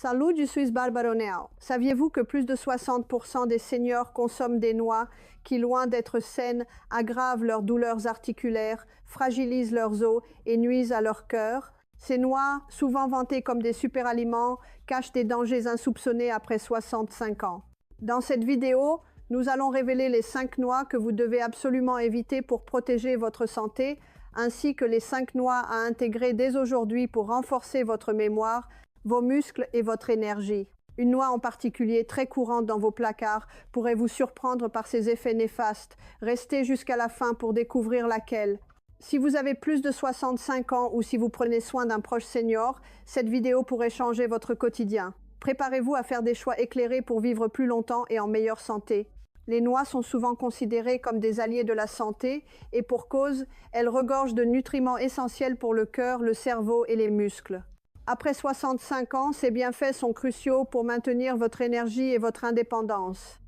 Salut, je suis Barbaroneau. Saviez-vous que plus de 60% des seniors consomment des noix qui, loin d'être saines, aggravent leurs douleurs articulaires, fragilisent leurs os et nuisent à leur cœur? Ces noix, souvent vantées comme des super-aliments, cachent des dangers insoupçonnés après 65 ans. Dans cette vidéo, nous allons révéler les 5 noix que vous devez absolument éviter pour protéger votre santé, ainsi que les 5 noix à intégrer dès aujourd'hui pour renforcer votre mémoire, vos muscles et votre énergie. Une noix en particulier très courante dans vos placards pourrait vous surprendre par ses effets néfastes. Restez jusqu'à la fin pour découvrir laquelle. Si vous avez plus de 65 ans ou si vous prenez soin d'un proche senior, cette vidéo pourrait changer votre quotidien. Préparez-vous à faire des choix éclairés pour vivre plus longtemps et en meilleure santé. Les noix sont souvent considérées comme des alliés de la santé et pour cause, elles regorgent de nutriments essentiels pour le cœur, le cerveau et les muscles. Après 65 ans, ces bienfaits sont cruciaux pour maintenir votre énergie et votre indépendance.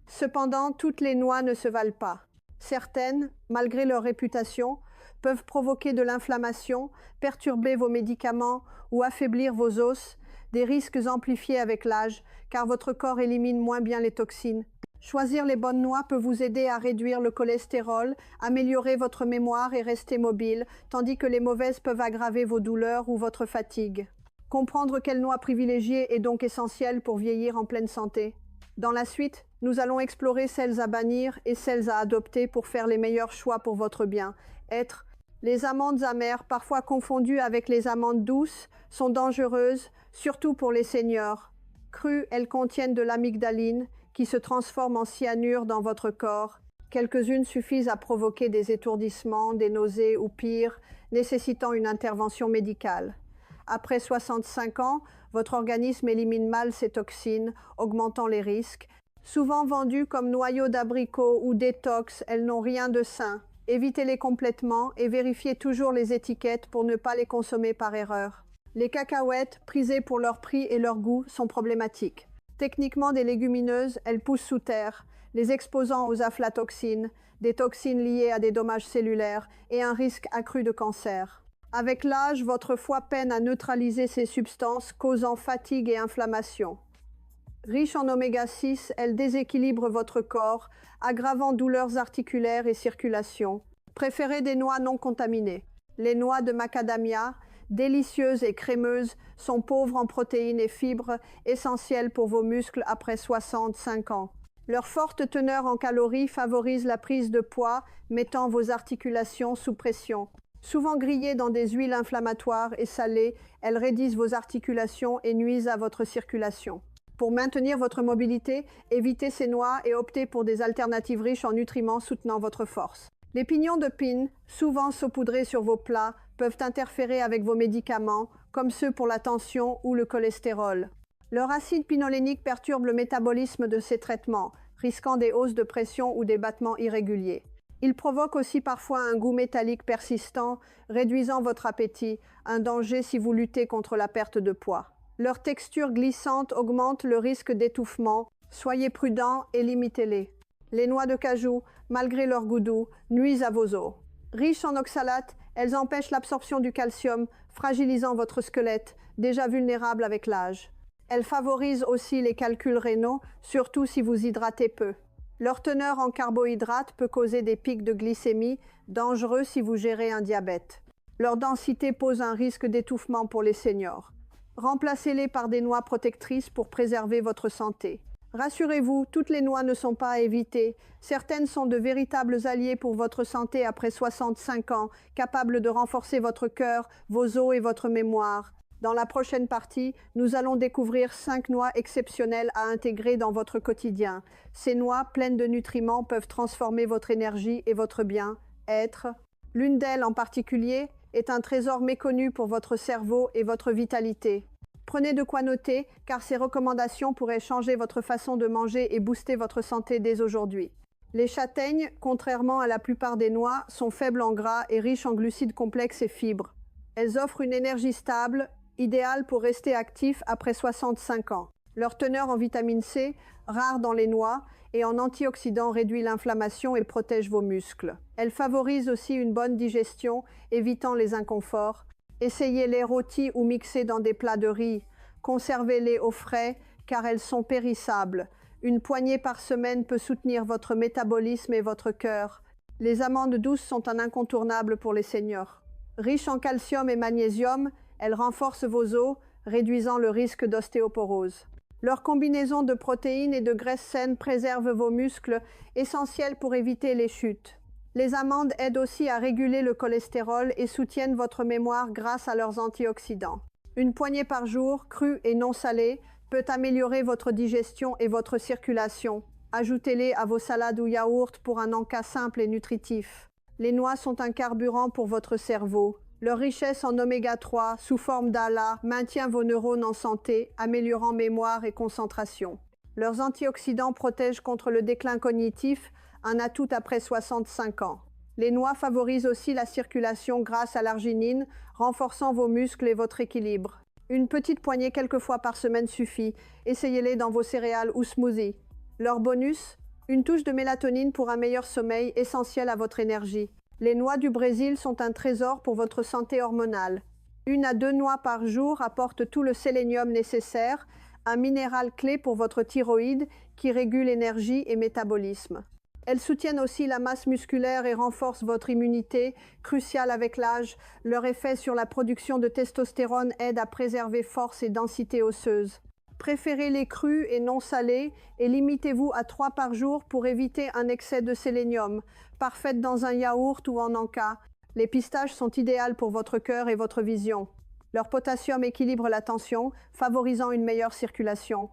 Cependant, toutes les noix ne se valent pas. Certaines, malgré leur réputation, peuvent provoquer de l'inflammation, perturber vos médicaments ou affaiblir vos os, des risques amplifiés avec l'âge, car votre corps élimine moins bien les toxines. Choisir les bonnes noix peut vous aider à réduire le cholestérol, améliorer votre mémoire et rester mobile, tandis que les mauvaises peuvent aggraver vos douleurs ou votre fatigue. Comprendre quelle noix privilégier est donc essentiel pour vieillir en pleine santé. Dans la suite, nous allons explorer celles à bannir et celles à adopter pour faire les meilleurs choix pour votre bien-être. Les amandes amères, parfois confondues avec les amandes douces, sont dangereuses, surtout pour les seniors. Crues, elles contiennent de l'amygdaline, qui se transforme en cyanure dans votre corps. Quelques-unes suffisent à provoquer des étourdissements, des nausées ou pire, nécessitant une intervention médicale. Après 65 ans, votre organisme élimine mal ces toxines, augmentant les risques. Souvent vendues comme noyaux d'abricot ou détox, elles n'ont rien de sain. Évitez-les complètement et vérifiez toujours les étiquettes pour ne pas les consommer par erreur. Les cacahuètes, prisées pour leur prix et leur goût, sont problématiques. Techniquement des légumineuses, elles poussent sous terre, les exposant aux aflatoxines, des toxines liées à des dommages cellulaires et un risque accru de cancer. Avec l'âge, votre foie peine à neutraliser ces substances, causant fatigue et inflammation. Riches en oméga 6, elles déséquilibrent votre corps, aggravant douleurs articulaires et circulation. Préférez des noix non contaminées. Les noix de macadamia, délicieuses et crémeuses, sont pauvres en protéines et fibres, essentielles pour vos muscles après 65 ans. Leur forte teneur en calories favorise la prise de poids, mettant vos articulations sous pression. Souvent grillées dans des huiles inflammatoires et salées, elles raidissent vos articulations et nuisent à votre circulation. Pour maintenir votre mobilité, évitez ces noix et optez pour des alternatives riches en nutriments soutenant votre force. Les pignons de pin, souvent saupoudrés sur vos plats, peuvent interférer avec vos médicaments, comme ceux pour la tension ou le cholestérol. Leur acide pinolénique perturbe le métabolisme de ces traitements, risquant des hausses de pression ou des battements irréguliers. Il provoque aussi parfois un goût métallique persistant, réduisant votre appétit, un danger si vous luttez contre la perte de poids. Leur texture glissante augmente le risque d'étouffement. Soyez prudents et limitez-les. Les noix de cajou, malgré leur goût doux, nuisent à vos os. Riches en oxalates, elles empêchent l'absorption du calcium, fragilisant votre squelette, déjà vulnérable avec l'âge. Elles favorisent aussi les calculs rénaux, surtout si vous hydratez peu. Leur teneur en carbohydrates peut causer des pics de glycémie, dangereux si vous gérez un diabète. Leur densité pose un risque d'étouffement pour les seniors. Remplacez-les par des noix protectrices pour préserver votre santé. Rassurez-vous, toutes les noix ne sont pas à éviter. Certaines sont de véritables alliés pour votre santé après 65 ans, capables de renforcer votre cœur, vos os et votre mémoire. Dans la prochaine partie, nous allons découvrir 5 noix exceptionnelles à intégrer dans votre quotidien. Ces noix, pleines de nutriments, peuvent transformer votre énergie et votre bien-être. L'une d'elles en particulier est un trésor méconnu pour votre cerveau et votre vitalité. Prenez de quoi noter, car ces recommandations pourraient changer votre façon de manger et booster votre santé dès aujourd'hui. Les châtaignes, contrairement à la plupart des noix, sont faibles en gras et riches en glucides complexes et fibres. Elles offrent une énergie stable, idéale pour rester actif après 65 ans. Leur teneur en vitamine C, rare dans les noix, et en antioxydants réduit l'inflammation et protège vos muscles. Elles favorisent aussi une bonne digestion, évitant les inconforts. Essayez-les rôtis ou mixés dans des plats de riz. Conservez-les au frais car elles sont périssables. Une poignée par semaine peut soutenir votre métabolisme et votre cœur. Les amandes douces sont un incontournable pour les seniors. Riches en calcium et magnésium, elles renforcent vos os, réduisant le risque d'ostéoporose. Leur combinaison de protéines et de graisses saines préserve vos muscles, essentiels pour éviter les chutes. Les amandes aident aussi à réguler le cholestérol et soutiennent votre mémoire grâce à leurs antioxydants. Une poignée par jour, crue et non salée, peut améliorer votre digestion et votre circulation. Ajoutez-les à vos salades ou yaourts pour un encas simple et nutritif. Les noix sont un carburant pour votre cerveau. Leur richesse en oméga 3, sous forme d'ALA, maintient vos neurones en santé, améliorant mémoire et concentration. Leurs antioxydants protègent contre le déclin cognitif, un atout après 65 ans. Les noix favorisent aussi la circulation grâce à l'arginine, renforçant vos muscles et votre équilibre. Une petite poignée quelques fois par semaine suffit. Essayez-les dans vos céréales ou smoothies. Leur bonus, une touche de mélatonine pour un meilleur sommeil, essentiel à votre énergie. Les noix du Brésil sont un trésor pour votre santé hormonale. 1 à 2 noix par jour apportent tout le sélénium nécessaire, un minéral clé pour votre thyroïde qui régule énergie et métabolisme. Elles soutiennent aussi la masse musculaire et renforcent votre immunité, cruciale avec l'âge. Leur effet sur la production de testostérone aide à préserver force et densité osseuse. Préférez les crus et non salés et limitez-vous à 3 par jour pour éviter un excès de sélénium. Parfaite dans un yaourt ou en encas. Les pistaches sont idéales pour votre cœur et votre vision. Leur potassium équilibre la tension, favorisant une meilleure circulation.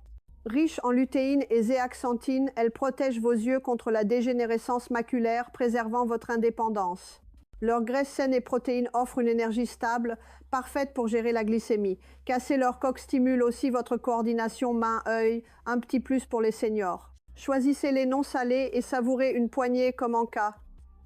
Riches en lutéine et zéaxanthine, elles protègent vos yeux contre la dégénérescence maculaire, préservant votre indépendance. Leurs graisses saines et protéines offrent une énergie stable, parfaite pour gérer la glycémie. Casser leur coque stimule aussi votre coordination main-œil, un petit plus pour les seniors. Choisissez les non salés et savourez une poignée comme en cas.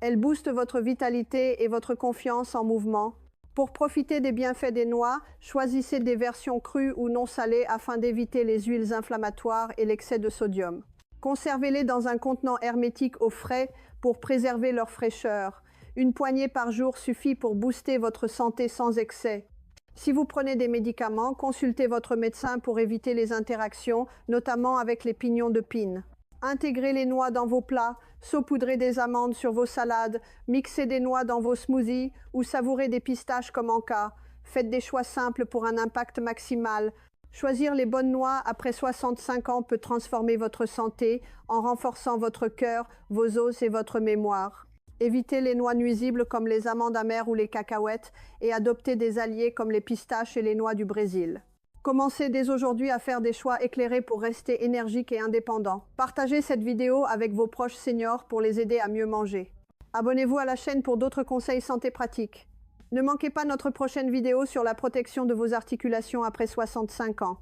Elles boostent votre vitalité et votre confiance en mouvement. Pour profiter des bienfaits des noix, choisissez des versions crues ou non salées afin d'éviter les huiles inflammatoires et l'excès de sodium. Conservez-les dans un contenant hermétique au frais pour préserver leur fraîcheur. Une poignée par jour suffit pour booster votre santé sans excès. Si vous prenez des médicaments, consultez votre médecin pour éviter les interactions, notamment avec les pignons de pin. Intégrez les noix dans vos plats, saupoudrez des amandes sur vos salades, mixez des noix dans vos smoothies ou savourez des pistaches comme en cas. Faites des choix simples pour un impact maximal. Choisir les bonnes noix après 65 ans peut transformer votre santé en renforçant votre cœur, vos os et votre mémoire. Évitez les noix nuisibles comme les amandes amères ou les cacahuètes et adoptez des alliés comme les pistaches et les noix du Brésil. Commencez dès aujourd'hui à faire des choix éclairés pour rester énergique et indépendant. Partagez cette vidéo avec vos proches seniors pour les aider à mieux manger. Abonnez-vous à la chaîne pour d'autres conseils santé pratiques. Ne manquez pas notre prochaine vidéo sur la protection de vos articulations après 65 ans.